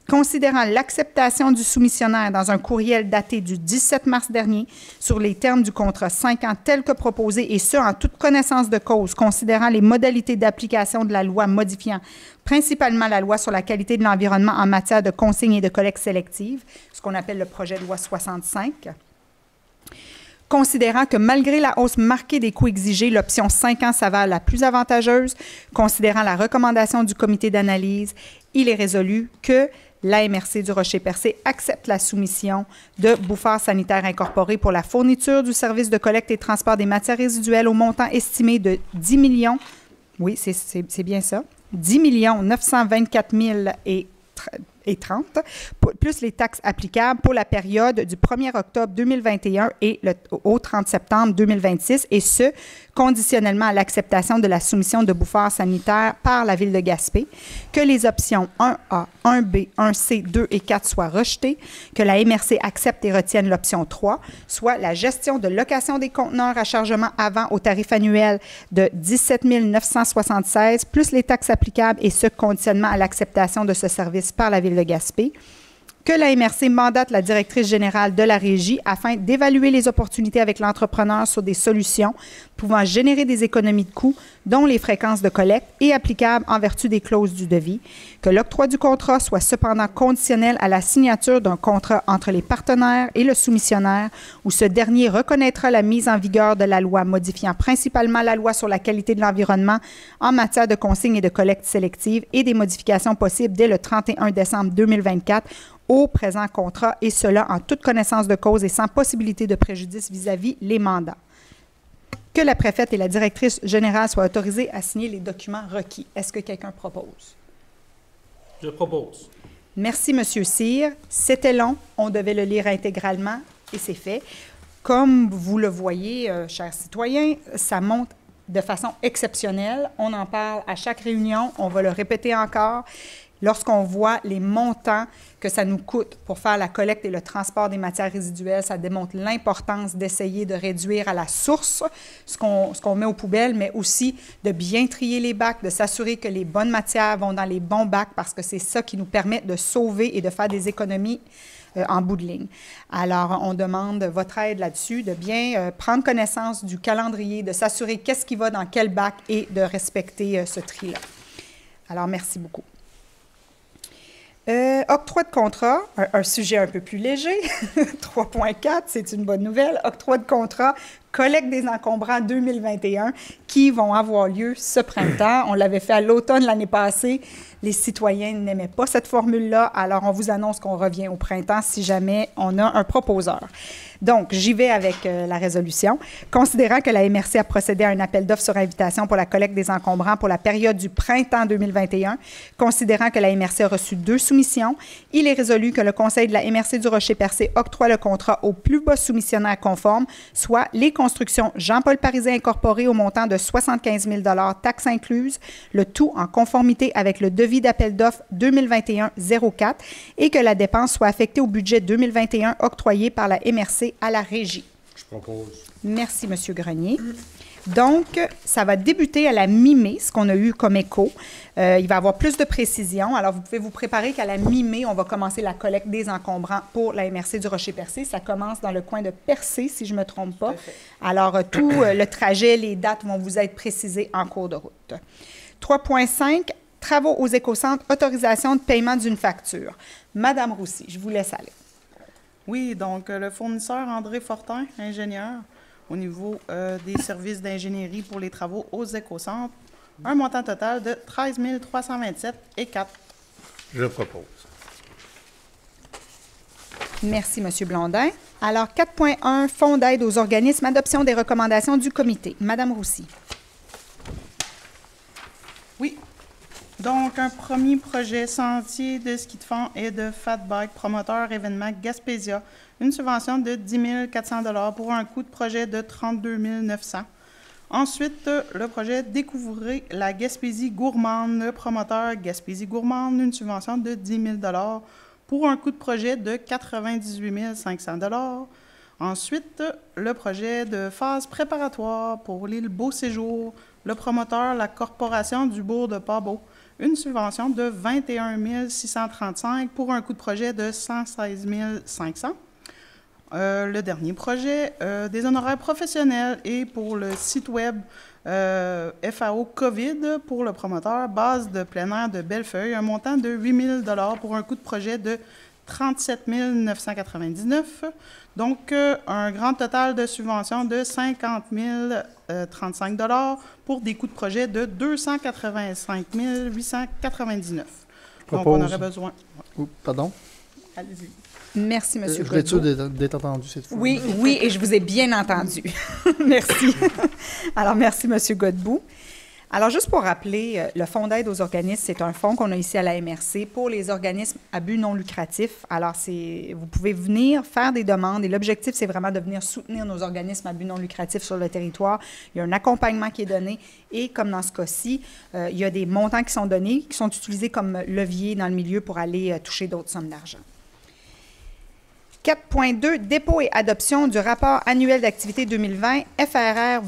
considérant l'acceptation du soumissionnaire dans un courriel daté du 17 mars dernier sur les termes du contrat 5 ans tel que proposé, et ce, en toute connaissance de cause, considérant les modalités d'application de la loi modifiant principalement la loi sur la qualité de l'environnement en matière de consigne et de collecte sélective, ce qu'on appelle le projet de loi 65. Considérant que malgré la hausse marquée des coûts exigés, l'option 5 ans s'avère la plus avantageuse, considérant la recommandation du comité d'analyse, il est résolu que la MRC du Rocher-Percé accepte la soumission de Bouffard Sanitaire Incorporé pour la fourniture du service de collecte et transport des matières résiduelles au montant estimé de 10 millions, oui, c'est bien ça, 10 924 030, plus les taxes applicables pour la période du 1er octobre 2021 et au 30 septembre 2026, et ce, conditionnellement à l'acceptation de la soumission de Bouffard Sanitaire par la Ville de Gaspé, que les options 1A, 1B, 1C, 2 et 4 soient rejetées, que la MRC accepte et retienne l'option 3, soit la gestion de location des conteneurs à chargement avant au tarif annuel de 17 976, plus les taxes applicables, et ce, conditionnement à l'acceptation de ce service par la Ville de Gaspé, que la MRC mandate la directrice générale de la Régie afin d'évaluer les opportunités avec l'entrepreneur sur des solutions pouvant générer des économies de coûts, dont les fréquences de collecte, et applicables en vertu des clauses du devis, que l'octroi du contrat soit cependant conditionnel à la signature d'un contrat entre les partenaires et le soumissionnaire, où ce dernier reconnaîtra la mise en vigueur de la loi modifiant principalement la loi sur la qualité de l'environnement en matière de consigne et de collecte sélective et des modifications possibles dès le 31 décembre 2024 au présent contrat, et cela en toute connaissance de cause et sans possibilité de préjudice vis-à-vis les mandats. Que la préfète et la directrice générale soient autorisées à signer les documents requis. Est-ce que quelqu'un propose? Je propose. Merci, M. Cyr. C'était long. On devait le lire intégralement et c'est fait. Comme vous le voyez, chers citoyens, ça monte de façon exceptionnelle. On en parle à chaque réunion. On va le répéter encore. Lorsqu'on voit les montants que ça nous coûte pour faire la collecte et le transport des matières résiduelles, ça démontre l'importance d'essayer de réduire à la source ce qu'on met aux poubelles, mais aussi de bien trier les bacs, de s'assurer que les bonnes matières vont dans les bons bacs, parce que c'est ça qui nous permet de sauver et de faire des économies en bout de ligne. Alors, on demande votre aide là-dessus, de bien prendre connaissance du calendrier, de s'assurer qu'est-ce qui va dans quel bac et de respecter ce tri-là. Alors, merci beaucoup. Octroi de contrat, un sujet un peu plus léger, 3.4, c'est une bonne nouvelle. Octroi de contrat collecte des encombrants 2021 qui vont avoir lieu ce printemps. On l'avait fait à l'automne l'année passée. Les citoyens n'aimaient pas cette formule-là, alors on vous annonce qu'on revient au printemps si jamais on a un proposeur. Donc, j'y vais avec la résolution. Considérant que la MRC a procédé à un appel d'offres sur invitation pour la collecte des encombrants pour la période du printemps 2021, considérant que la MRC a reçu 2 soumissions, il est résolu que le Conseil de la MRC du Rocher-Percé octroie le contrat au plus bas soumissionnaire conforme, soit les constructions Jean-Paul Pariset Incorporé au montant de 75 000 taxes incluses, le tout en conformité avec le devis d'appel d'offres 2021-04 et que la dépense soit affectée au budget 2021 octroyé par la MRC à la régie. Je propose. Merci, M. Grenier. Donc, ça va débuter à la mi-mai, ce qu'on a eu comme écho. Il va y avoir plus de précisions. Alors, vous pouvez vous préparer qu'à la mi-mai, on va commencer la collecte des encombrants pour la MRC du Rocher-Percé. Ça commence dans le coin de Percé, si je ne me trompe pas. Alors, tout le trajet, les dates vont vous être précisées en cours de route. 3.5, travaux aux écocentres, autorisation de paiement d'une facture. Madame Roussy, je vous laisse aller. Oui, donc le fournisseur André Fortin, ingénieur, au niveau des services d'ingénierie pour les travaux aux écocentres, un montant total de 13 327 et 4. Je propose. Merci, M. Blondin. Alors, 4.1, Fonds d'aide aux organismes, adoption des recommandations du comité. Madame Roussy. Oui. Donc, un premier projet sentier de ski de fond et de fat bike promoteur événement Gaspésia. Une subvention de 10 400 $ pour un coût de projet de 32 900 $. Ensuite, le projet Découvrez la Gaspésie gourmande. Le promoteur Gaspésie gourmande, une subvention de 10 000 $ pour un coût de projet de 98 500 $. Ensuite, le projet de phase préparatoire pour l'île Beau Séjour. Le promoteur, la Corporation du Bourg de Pabot. Une subvention de 21 635 $ pour un coût de projet de 116 500 $. Le dernier projet, des honoraires professionnels et pour le site web FAO COVID pour le promoteur, base de plein air de Bellefeuille, un montant de 8 000 $ pour un coût de projet de 37 999 $. Donc, un grand total de subventions de 50 035 $ pour des coûts de projet de 285 899 $. Donc, on aurait besoin... Pardon? Allez-y. Merci, M. Je voudrais sûr d'être entendu cette fois. Oui, oui, et je vous ai bien entendu. Merci. Alors, merci, M. Godbout. Alors, juste pour rappeler, le Fonds d'aide aux organismes, c'est un fonds qu'on a ici à la MRC pour les organismes à but non lucratif. Alors, vous pouvez venir faire des demandes et l'objectif, c'est vraiment de venir soutenir nos organismes à but non lucratif sur le territoire. Il y a un accompagnement qui est donné et, comme dans ce cas-ci, il y a des montants qui sont donnés, qui sont utilisés comme levier dans le milieu pour aller toucher d'autres sommes d'argent. 4.2, dépôt et adoption du rapport annuel d'activité 2020, FRR,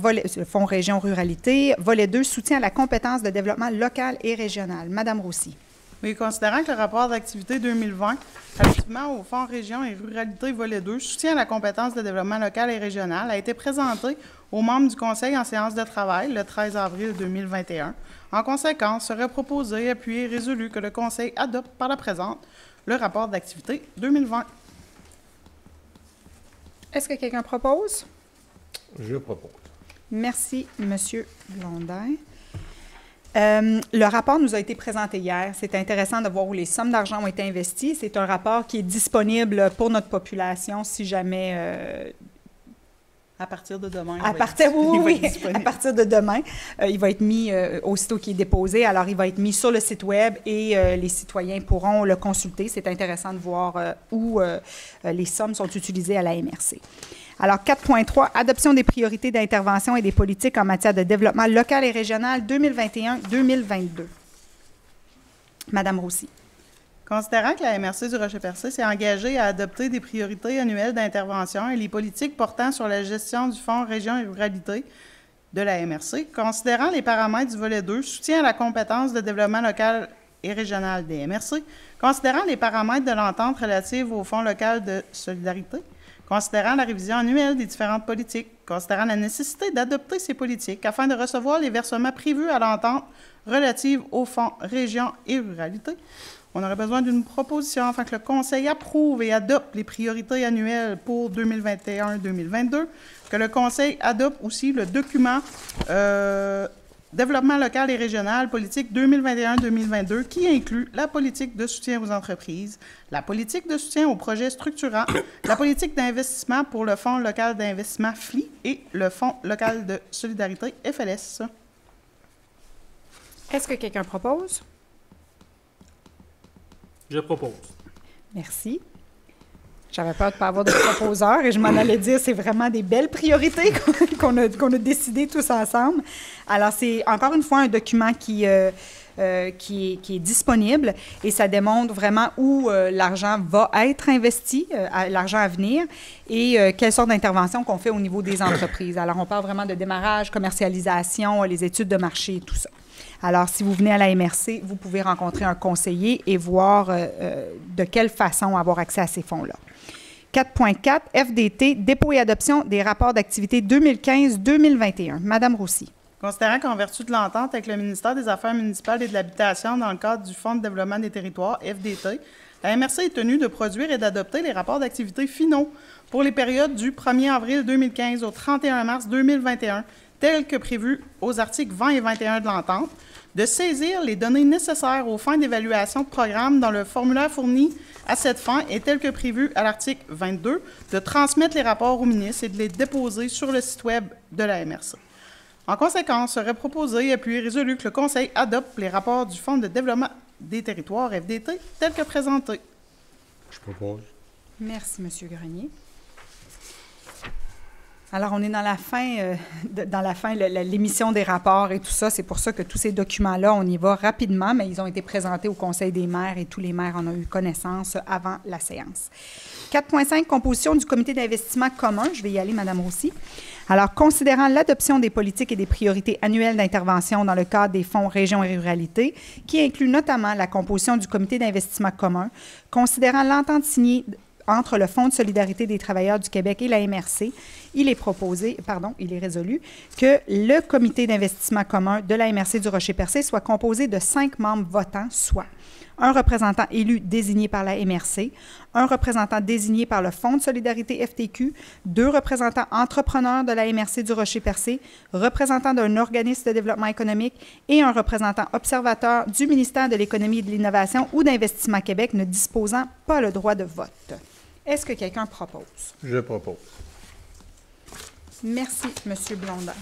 Fonds Région Ruralité, volet 2, soutien à la compétence de développement local et régional. Madame Roussy. Oui, considérant que le rapport d'activité 2020, relativement au Fonds Région et Ruralité, volet 2, soutien à la compétence de développement local et régional, a été présenté aux membres du Conseil en séance de travail le 13 avril 2021. En conséquence, serait proposé, appuyé et résolu que le Conseil adopte par la présente le rapport d'activité 2020. Est-ce que quelqu'un propose? Je propose. Merci, M. Blondin. Le rapport nous a été présenté hier. C'est intéressant de voir où les sommes d'argent ont été investies. C'est un rapport qui est disponible pour notre population si jamais... À partir de demain. À partir de demain, il va être mis, aussitôt qu'il est déposé, alors il va être mis sur le site web et les citoyens pourront le consulter. C'est intéressant de voir où les sommes sont utilisées à la MRC. Alors, 4.3, adoption des priorités d'intervention et des politiques en matière de développement local et régional 2021-2022. Madame Roussy. Considérant que la MRC du Rocher-Percé s'est engagée à adopter des priorités annuelles d'intervention et les politiques portant sur la gestion du Fonds Région et Ruralité de la MRC, considérant les paramètres du volet 2, soutien à la compétence de développement local et régional des MRC, considérant les paramètres de l'entente relative au Fonds local de solidarité, considérant la révision annuelle des différentes politiques, considérant la nécessité d'adopter ces politiques afin de recevoir les versements prévus à l'entente relative au Fonds Région et Ruralité. On aurait besoin d'une proposition afin que le Conseil approuve et adopte les priorités annuelles pour 2021-2022, que le Conseil adopte aussi le document Développement local et régional, politique 2021-2022, qui inclut la politique de soutien aux entreprises, la politique de soutien aux projets structurants, la politique d'investissement pour le Fonds local d'investissement FLI et le Fonds local de solidarité FLS. Est-ce que quelqu'un propose? Je propose. Merci. J'avais peur de ne pas avoir de proposeurs et je m'en allais dire c'est vraiment des belles priorités qu'on a décidées tous ensemble. Alors, c'est encore une fois un document qui est disponible et ça démontre vraiment où l'argent va être investi, l'argent à venir, et quelle sorte d'intervention qu'on fait au niveau des entreprises. Alors, on parle vraiment de démarrage, commercialisation, les études de marché, tout ça. Alors, si vous venez à la MRC, vous pouvez rencontrer un conseiller et voir de quelle façon avoir accès à ces fonds-là. 4.4, FDT, dépôt et adoption des rapports d'activité 2015-2021. Madame Roussy. Considérant qu'en vertu de l'entente avec le ministère des Affaires municipales et de l'Habitation dans le cadre du Fonds de développement des territoires, FDT, la MRC est tenue de produire et d'adopter les rapports d'activité finaux pour les périodes du 1er avril 2015 au 31 mars 2021, tels que prévus aux articles 20 et 21 de l'entente, de saisir les données nécessaires aux fins d'évaluation de programme dans le formulaire fourni à cette fin et tel que prévu à l'article 22, de transmettre les rapports au ministre et de les déposer sur le site Web de la MRC. En conséquence, serait proposé et puis résolu que le Conseil adopte les rapports du Fonds de développement des territoires, FDT, tels que présentés. Je propose. Merci, M. Grenier. Alors, on est dans la fin, l'émission des rapports et tout ça. C'est pour ça que tous ces documents-là, on y va rapidement, mais ils ont été présentés au Conseil des maires et tous les maires en ont eu connaissance avant la séance. 4.5, composition du comité d'investissement commun. Je vais y aller, Mme Roussy. Alors, considérant l'adoption des politiques et des priorités annuelles d'intervention dans le cadre des fonds Région et Ruralité, qui inclut notamment la composition du comité d'investissement commun, considérant l'entente signée entre le Fonds de solidarité des travailleurs du Québec et la MRC, il est résolu que le comité d'investissement commun de la MRC du Rocher-Percé soit composé de 5 membres votants, soit un représentant élu désigné par la MRC, un représentant désigné par le Fonds de solidarité FTQ, 2 représentants entrepreneurs de la MRC du Rocher-Percé, représentant d'un organisme de développement économique et un représentant observateur du ministère de l'Économie et de l'Innovation ou d'Investissement Québec ne disposant pas le droit de vote. Est-ce que quelqu'un propose? Je propose. Merci, M. Blondin.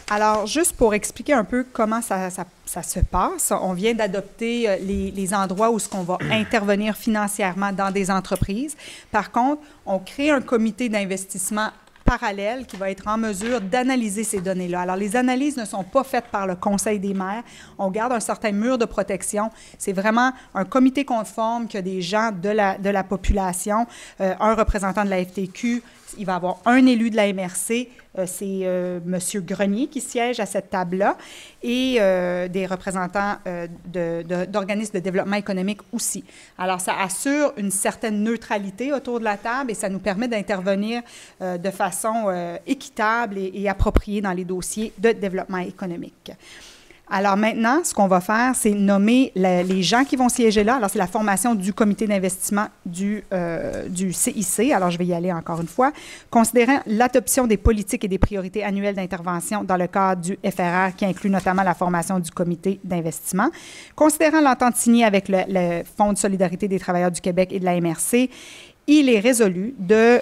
Alors, juste pour expliquer un peu comment ça se passe, on vient d'adopter les endroits où on va intervenir financièrement dans des entreprises. Par contre, on crée un comité d'investissement parallèle qui va être en mesure d'analyser ces données-là. Alors, les analyses ne sont pas faites par le Conseil des maires. On garde un certain mur de protection. C'est vraiment un comité conforme qui a des gens de la population, un représentant de la FTQ, il va y avoir un élu de la MRC, c'est M. Grenier qui siège à cette table-là, et des représentants d'organismes de développement économique aussi. Alors, ça assure une certaine neutralité autour de la table et ça nous permet d'intervenir de façon équitable et appropriée dans les dossiers de développement économique. Alors maintenant, ce qu'on va faire, c'est nommer les gens qui vont siéger là. Alors, c'est la formation du comité d'investissement du CIC. Alors, je vais y aller encore une fois. Considérant l'adoption des politiques et des priorités annuelles d'intervention dans le cadre du FRR, qui inclut notamment la formation du comité d'investissement. Considérant l'entente signée avec le Fonds de solidarité des travailleurs du Québec et de la MRC, il est résolu de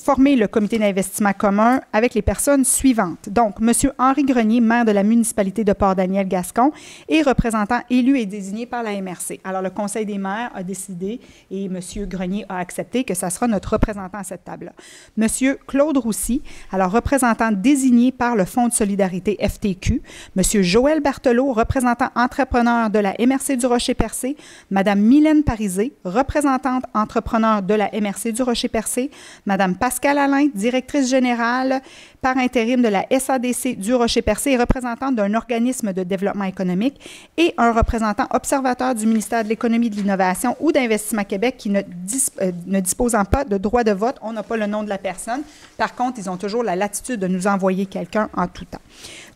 former le comité d'investissement commun avec les personnes suivantes. Donc, M. Henri Grenier, maire de la municipalité de Port-Daniel-Gascon et représentant élu et désigné par la MRC. Alors, le Conseil des maires a décidé et M. Grenier a accepté que ça sera notre représentant à cette table-là. M. Claude Roussy, alors représentant désigné par le Fonds de solidarité FTQ. M. Joël Berthelot, représentant entrepreneur de la MRC du Rocher-Percé. Mme Mylène Parisé, représentante entrepreneur de la MRC du Rocher-Percé, Mme Pascale Alain, directrice générale par intérim de la SADC du Rocher-Percé et représentante d'un organisme de développement économique, et un représentant observateur du ministère de l'Économie et de l'Innovation ou d'Investissement Québec qui ne disposant pas de droit de vote. On n'a pas le nom de la personne. Par contre, ils ont toujours la latitude de nous envoyer quelqu'un en tout temps.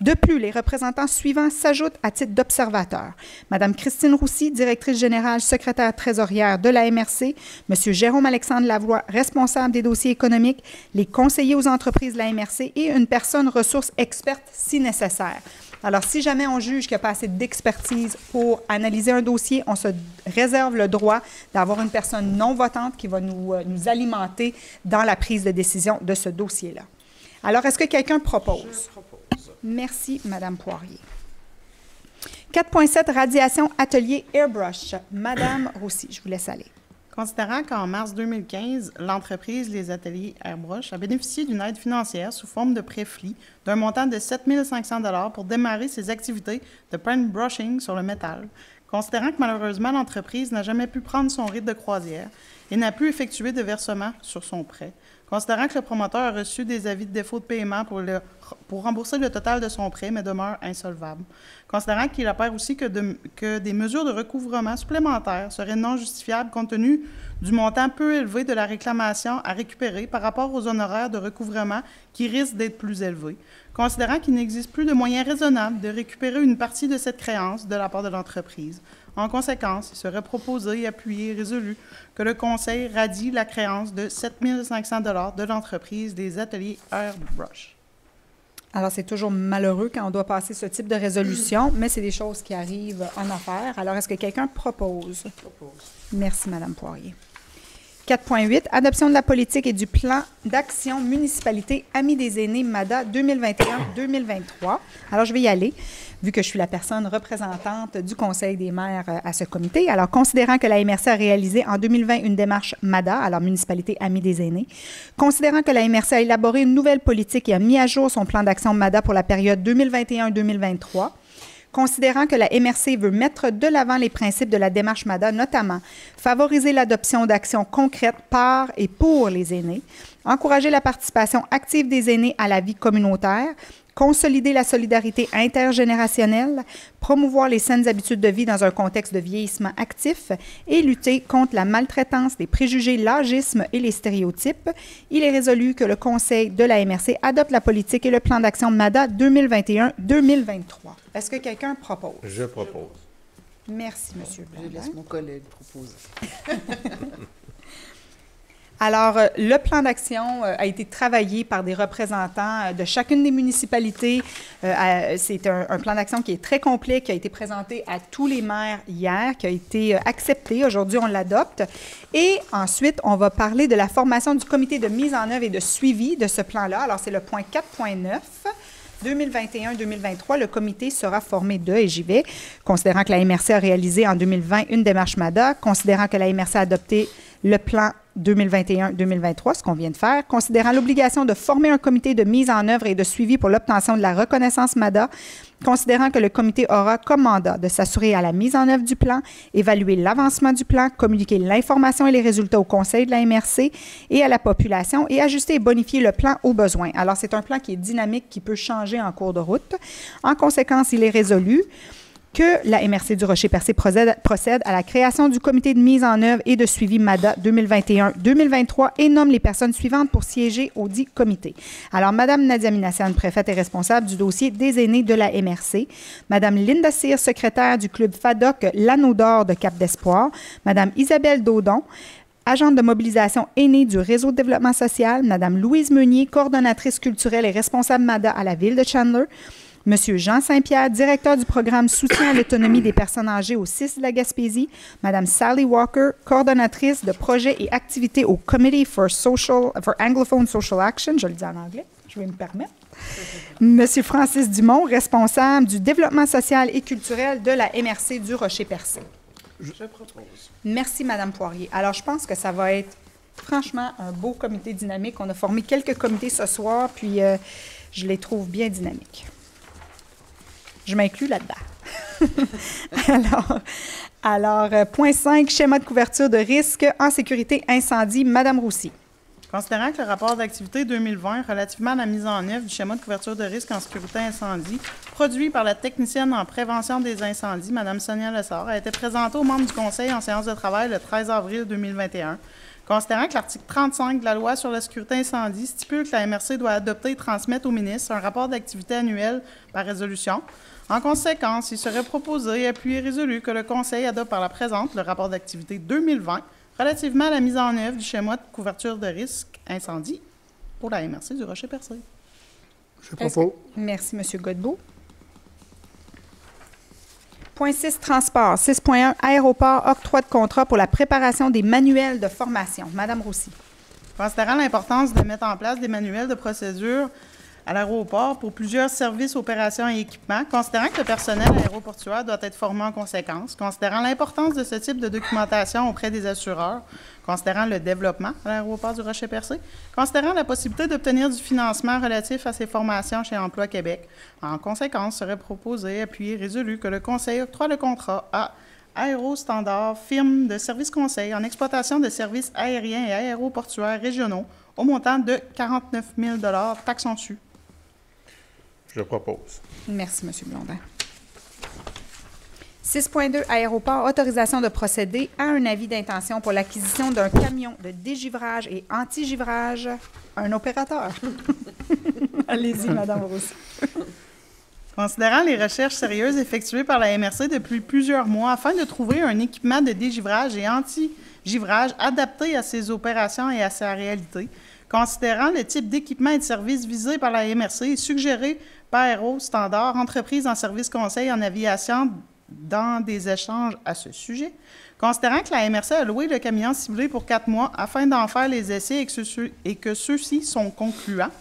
De plus, les représentants suivants s'ajoutent à titre d'observateurs. Madame Christine Roussy, directrice générale, secrétaire trésorière de la MRC, Monsieur Jérôme-Alexandre Lavoie, responsable des dossiers économiques, les conseillers aux entreprises de la MRC et une personne ressource experte si nécessaire. Alors, si jamais on juge qu'il n'y a pas assez d'expertise pour analyser un dossier, on se réserve le droit d'avoir une personne non votante qui va nous alimenter dans la prise de décision de ce dossier-là. Alors, est-ce que quelqu'un propose? Je propose. Merci, Madame Poirier. 4.7, radiation atelier Airbrush. Madame Roussy, je vous laisse aller. Considérant qu'en mars 2015, l'entreprise Les Ateliers Airbrush a bénéficié d'une aide financière sous forme de pré-fli d'un montant de 7 500 $ pour démarrer ses activités de paintbrushing sur le métal. Considérant que malheureusement l'entreprise n'a jamais pu prendre son rythme de croisière et n'a pu effectuer de versement sur son prêt. Considérant que le promoteur a reçu des avis de défaut de paiement pour rembourser le total de son prêt, mais demeure insolvable. Considérant qu'il apparaît aussi que des mesures de recouvrement supplémentaires seraient non justifiables compte tenu du montant peu élevé de la réclamation à récupérer par rapport aux honoraires de recouvrement qui risquent d'être plus élevés. Considérant qu'il n'existe plus de moyens raisonnables de récupérer une partie de cette créance de la part de l'entreprise. En conséquence, il serait proposé, appuyé et résolu que le Conseil radie la créance de 7 500 $ de l'entreprise des Ateliers Airbrush. Alors, c'est toujours malheureux quand on doit passer ce type de résolution, mais c'est des choses qui arrivent en affaires. Alors, est-ce que quelqu'un propose? Propose. Merci, Madame Poirier. 4.8, adoption de la politique et du plan d'action municipalité Amis des aînés MADA 2021-2023. Alors, je vais y aller, vu que je suis la personne représentante du Conseil des maires à ce comité. Alors, considérant que la MRC a réalisé en 2020 une démarche MADA, alors Municipalité Amis des aînés, considérant que la MRC a élaboré une nouvelle politique et a mis à jour son plan d'action MADA pour la période 2021-2023, considérant que la MRC veut mettre de l'avant les principes de la démarche MADA, notamment favoriser l'adoption d'actions concrètes par et pour les aînés, encourager la participation active des aînés à la vie communautaire, consolider la solidarité intergénérationnelle, promouvoir les saines habitudes de vie dans un contexte de vieillissement actif et lutter contre la maltraitance, les préjugés, l'agisme et les stéréotypes. Il est résolu que le Conseil de la MRC adopte la politique et le plan d'action MADA 2021-2023. Est-ce que quelqu'un propose? Je propose. Merci, M. Je Blondin. laisse mon collègue proposer. Alors, le plan d'action a été travaillé par des représentants de chacune des municipalités. C'est un plan d'action qui est très complet, qui a été présenté à tous les maires hier, qui a été accepté. Aujourd'hui, on l'adopte. Et ensuite, on va parler de la formation du comité de mise en œuvre et de suivi de ce plan-là. Alors, c'est le point 4.9. 2021-2023, le comité sera formé de, et j'y vais, considérant que la MRC a réalisé en 2020 une démarche MADA, considérant que la MRC a adopté le plan 2021-2023, ce qu'on vient de faire, considérant l'obligation de former un comité de mise en œuvre et de suivi pour l'obtention de la reconnaissance MADA, considérant que le comité aura comme mandat de s'assurer à la mise en œuvre du plan, évaluer l'avancement du plan, communiquer l'information et les résultats au conseil de la MRC et à la population et ajuster et bonifier le plan aux besoins. Alors, c'est un plan qui est dynamique, qui peut changer en cours de route. En conséquence, il est résolu que la MRC du Rocher-Percé procède à la création du comité de mise en œuvre et de suivi MADA 2021-2023 et nomme les personnes suivantes pour siéger au dit comité. Alors, Mme Nadia Minassian, préfète et responsable du dossier des aînés de la MRC, Mme Linda Cyr, secrétaire du club FADOC L'Anneau d'Or de Cap d'Espoir, Mme Isabelle Daudon, agente de mobilisation aînée du Réseau de développement social, Mme Louise Meunier, coordonnatrice culturelle et responsable MADA à la ville de Chandler, Monsieur Jean Saint-Pierre, directeur du programme Soutien à l'autonomie des personnes âgées au CIS de la Gaspésie, Madame Sally Walker, coordonnatrice de projets et activités au Committee for Anglophone Social Action, je le dis en anglais, je vais me permettre, Monsieur Francis Dumont, responsable du développement social et culturel de la MRC du Rocher-Percé. Je propose. Merci, Madame Poirier. Alors, je pense que ça va être franchement un beau comité dynamique. On a formé quelques comités ce soir, puis je les trouve bien dynamiques. Je m'inclus là-dedans. alors, point 5, schéma de couverture de risque en sécurité incendie. Madame Roussy. Considérant que le rapport d'activité 2020 relativement à la mise en œuvre du schéma de couverture de risque en sécurité incendie, produit par la technicienne en prévention des incendies, Mme Sonia Lessard, a été présenté aux membres du Conseil en séance de travail le 13 avril 2021. Considérant que l'article 35 de la loi sur la sécurité incendie stipule que la MRC doit adopter et transmettre au ministre un rapport d'activité annuel par résolution, en conséquence, il serait proposé, appuyé et résolu que le Conseil adopte par la présente le rapport d'activité 2020 relativement à la mise en œuvre du schéma de couverture de risque incendie pour la MRC du Rocher-Percé. Je propose. Merci, M. Godbout. Point 6, transport. 6.1, aéroport, octroi de contrat pour la préparation des manuels de formation. Madame Roussy. Considérant l'importance de mettre en place des manuels de procédure à l'aéroport pour plusieurs services, opérations et équipements, considérant que le personnel aéroportuaire doit être formé en conséquence, considérant l'importance de ce type de documentation auprès des assureurs, considérant le développement à l'aéroport du Rocher-Percé, considérant la possibilité d'obtenir du financement relatif à ces formations chez Emploi Québec. En conséquence, serait proposé, appuyé, résolu que le Conseil octroie le contrat à Aérostandard, firme de services conseil en exploitation de services aériens et aéroportuaires régionaux au montant de 49 000 $, taxons dessus. Je propose. Merci, M. Blondin. 6.2, aéroport, autorisation de procéder à un avis d'intention pour l'acquisition d'un camion de dégivrage et anti-givrage. Un opérateur. Allez-y, Mme Roussy. Considérant les recherches sérieuses effectuées par la MRC depuis plusieurs mois afin de trouver un équipement de dégivrage et anti-givrage adapté à ces opérations et à sa réalité, considérant le type d'équipement et de services visés par la MRC et suggéré par Aérostandard, entreprise en service conseil en aviation, dans des échanges à ce sujet, considérant que la MRC a loué le camion ciblé pour 4 mois afin d'en faire les essais et que ceux-ci sont concluants,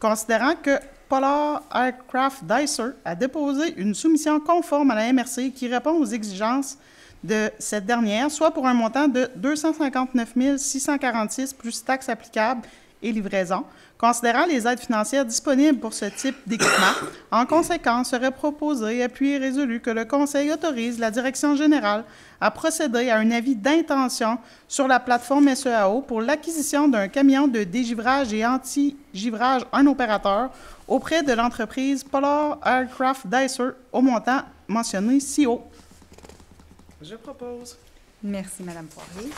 considérant que Polar Aircraft Dicer a déposé une soumission conforme à la MRC qui répond aux exigences de cette dernière, soit pour un montant de 259 646 plus taxes applicables et livraison, considérant les aides financières disponibles pour ce type d'équipement. En conséquence, serait proposé, appuyé et résolu que le Conseil autorise la Direction générale à procéder à un avis d'intention sur la plateforme SEAO pour l'acquisition d'un camion de dégivrage et anti-givrage, un opérateur, auprès de l'entreprise Polar Aircraft Dicer au montant mentionné ci-haut. Je propose. Merci, Mme Poirier.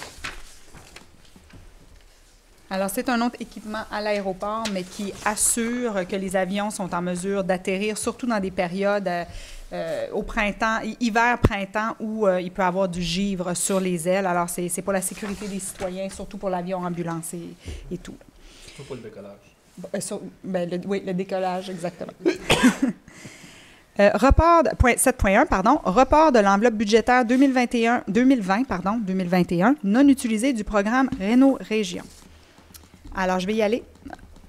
Alors, c'est un autre équipement à l'aéroport, mais qui assure que les avions sont en mesure d'atterrir, surtout dans des périodes au printemps, hiver-printemps, où il peut y avoir du givre sur les ailes. Alors, c'est pour la sécurité des citoyens, surtout pour l'avion ambulance et tout. Pas pour le décollage. Oui, le décollage, exactement. Report 7.1, report de l'enveloppe budgétaire 2020, non utilisée du programme Réno-Région. Alors, je vais y aller.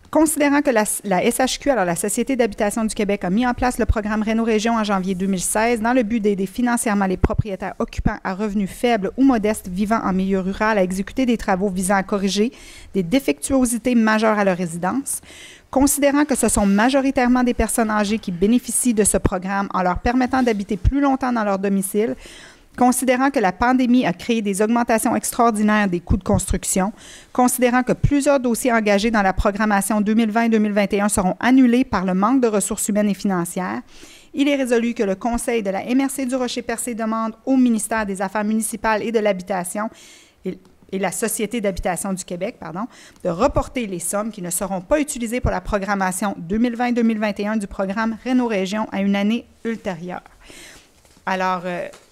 Considérant que la SHQ, alors la Société d'habitation du Québec, a mis en place le programme Réno-Région en janvier 2016 dans le but d'aider financièrement les propriétaires occupants à revenus faibles ou modestes vivant en milieu rural à exécuter des travaux visant à corriger des défectuosités majeures à leur résidence, considérant que ce sont majoritairement des personnes âgées qui bénéficient de ce programme en leur permettant d'habiter plus longtemps dans leur domicile, considérant que la pandémie a créé des augmentations extraordinaires des coûts de construction, considérant que plusieurs dossiers engagés dans la programmation 2020-2021 seront annulés par le manque de ressources humaines et financières, il est résolu que le Conseil de la MRC du Rocher-Percé demande au ministère des Affaires municipales et de l'Habitation et la Société d'habitation du Québec, de reporter les sommes qui ne seront pas utilisées pour la programmation 2020-2021 du programme Réno-Région à une année ultérieure. Alors,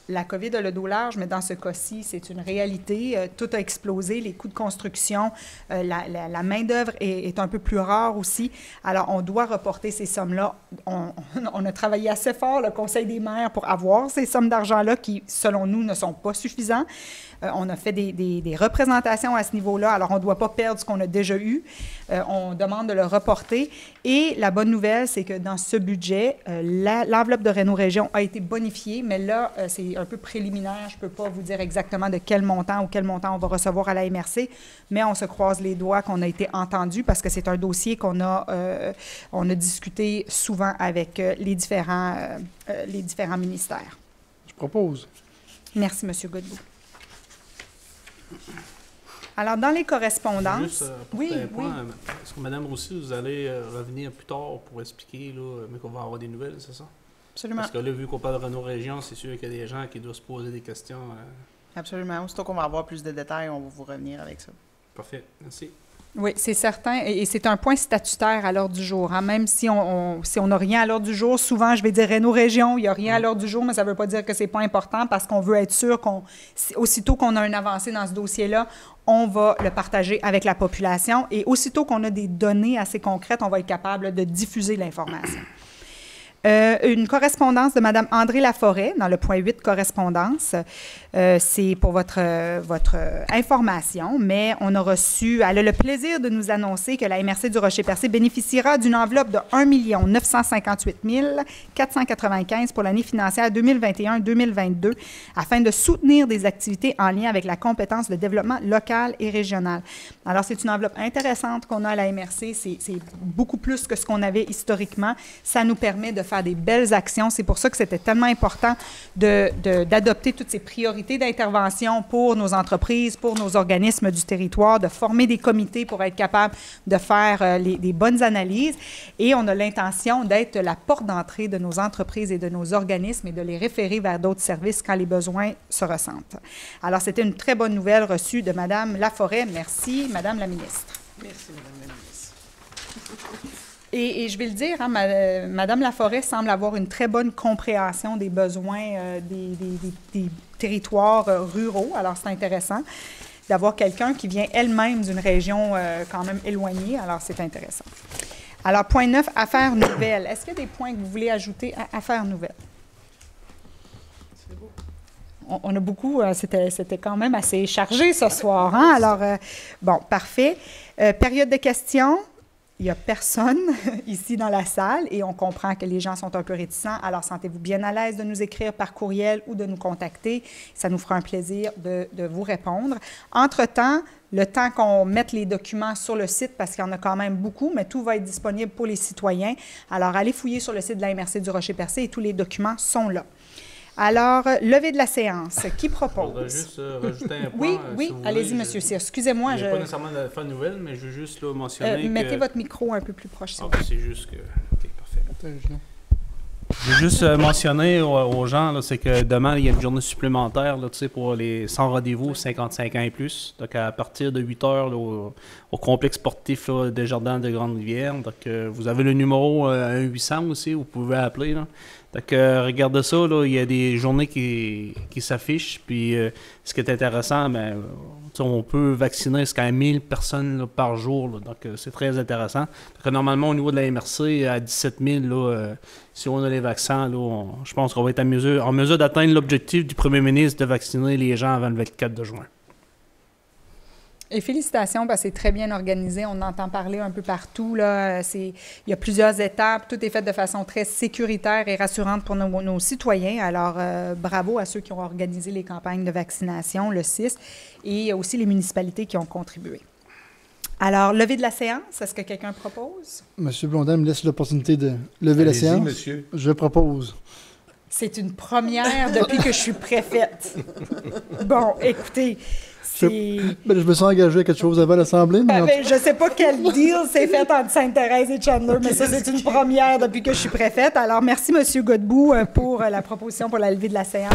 la COVID a le dos large, mais dans ce cas-ci, c'est une réalité. Tout a explosé, les coûts de construction, la main-d'œuvre est un peu plus rare aussi. Alors, on doit reporter ces sommes-là. On a travaillé assez fort, le Conseil des maires, pour avoir ces sommes d'argent-là qui, selon nous, ne sont pas suffisants. On a fait des représentations à ce niveau-là. Alors, on ne doit pas perdre ce qu'on a déjà eu. On demande de le reporter. Et la bonne nouvelle, c'est que dans ce budget, l'enveloppe de Réno-Région a été bonifiée, mais là, c'est un peu préliminaire. Je ne peux pas vous dire exactement de quel montant on va recevoir à la MRC, mais on se croise les doigts qu'on a été entendu parce que c'est un dossier on a discuté souvent avec les différents ministères. Je propose. Merci, M. Godbout. Alors, dans les correspondances... Juste pour un point, est-ce que Mme Roussy, vous allez revenir plus tard pour expliquer, là, mais qu'on va avoir des nouvelles, c'est ça? Absolument. Parce que là, vu qu'on parle de Réno-Région, c'est sûr qu'il y a des gens qui doivent se poser des questions. Absolument. Aussitôt qu'on va avoir plus de détails, on va vous revenir avec ça. Parfait. Merci. Oui, c'est certain. Et c'est un point statutaire à l'ordre du jour. Hein. Même si on n'a rien à l'ordre du jour, souvent, je vais dire Réno-Région, il n'y a rien à l'ordre du jour, mais ça ne veut pas dire que ce n'est pas important parce qu'on veut être sûr aussitôt qu'on a une avancée dans ce dossier-là, on va le partager avec la population. Et aussitôt qu'on a des données assez concrètes, on va être capable de diffuser l'information. Une correspondance de Mme André Laforêt, dans le point 8, correspondance. C'est pour votre information, mais on a reçu, elle a le plaisir de nous annoncer que la MRC du Rocher-Percé bénéficiera d'une enveloppe de 1 958 495 pour l'année financière 2021-2022 afin de soutenir des activités en lien avec la compétence de développement local et régional. Alors, c'est une enveloppe intéressante qu'on a à la MRC. C'est beaucoup plus que ce qu'on avait historiquement. Ça nous permet de faire des belles actions. C'est pour ça que c'était tellement important d'adopter toutes ces priorités d'intervention pour nos entreprises, pour nos organismes du territoire, de former des comités pour être capable de faire des bonnes analyses. Et on a l'intention d'être la porte d'entrée de nos entreprises et de nos organismes et de les référer vers d'autres services quand les besoins se ressentent. Alors, c'était une très bonne nouvelle reçue de Mme Laforêt. Merci, Mme la ministre. Merci, Mme la ministre. Et je vais le dire, hein, Mme Laforêt semble avoir une très bonne compréhension des besoins des territoires ruraux. Alors, c'est intéressant d'avoir quelqu'un qui vient elle-même d'une région quand même éloignée. Alors, c'est intéressant. Alors, point 9, affaires nouvelles. Est-ce qu'il y a des points que vous voulez ajouter à affaires nouvelles? C'est beau. On a beaucoup, c'était quand même assez chargé ce soir. Hein? Alors, bon, parfait. Période de questions. Il n'y a personne ici dans la salle et on comprend que les gens sont un peu réticents. Alors, sentez-vous bien à l'aise de nous écrire par courriel ou de nous contacter. Ça nous fera un plaisir de vous répondre. Entre-temps, le temps qu'on mette les documents sur le site, parce qu'il y en a quand même beaucoup, mais tout va être disponible pour les citoyens. Alors, allez fouiller sur le site de la MRC du Rocher-Percé et tous les documents sont là. Alors, levée de la séance. Qui propose? Je voudrais juste rajouter un point. Oui, oui, si vous allez-y, voulez. Monsieur Cyr. Excusez-moi. Il n'y a pas nécessairement d'affaires nouvelles, mais je veux juste là, mentionner mettez votre micro un peu plus proche, s'il vous plaît. c'est juste que... OK, parfait. Attends, Je veux juste mentionner aux gens, là, c'est que demain, il y a une journée supplémentaire là, pour les sans rendez-vous 55 ans et plus. Donc, à partir de 8 heures là, au complexe sportif là, des Jardins de Grande-Rivière. Donc, vous avez le numéro 1-800 aussi, vous pouvez appeler. Là. Donc, regardez ça, là, il y a des journées qui s'affichent. Puis, ce qui est intéressant, ben, on peut vacciner jusqu'à 1000 personnes là, par jour. Là, donc, c'est très intéressant. Donc, normalement, au niveau de la MRC, à 17 000, là, si on a les vaccins, là, je pense qu'on va être en mesure d'atteindre l'objectif du premier ministre de vacciner les gens avant le 24 de juin. Et félicitations, parce que c'est très bien organisé. On entend parler un peu partout. Là. Il y a plusieurs étapes. Tout est fait de façon très sécuritaire et rassurante pour nos citoyens. Alors, bravo à ceux qui ont organisé les campagnes de vaccination, le 6, et aussi les municipalités qui ont contribué. Alors, levée de la séance, est-ce que quelqu'un propose? Monsieur Blondin me laisse l'opportunité de lever la Allez-y, séance. monsieur. Je propose. C'est une première depuis que je suis préfète. Bon, écoutez, c'est... Je me suis engagé à quelque chose avant l'Assemblée. Mais je ne sais pas quel deal s'est fait entre Sainte-Thérèse et Chandler, mais ça, c'est une première depuis que je suis préfète. Alors, merci, M. Godbout, pour la proposition pour la levée de la séance.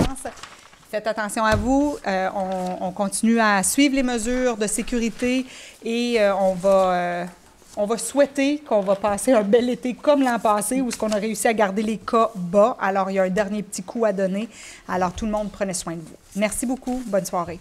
Faites attention à vous. On continue à suivre les mesures de sécurité et on va souhaiter qu'on va passer un bel été comme l'an passé où on a réussi à garder les cas bas. Alors, il y a un dernier petit coup à donner. Alors, tout le monde, prenez soin de vous. Merci beaucoup. Bonne soirée.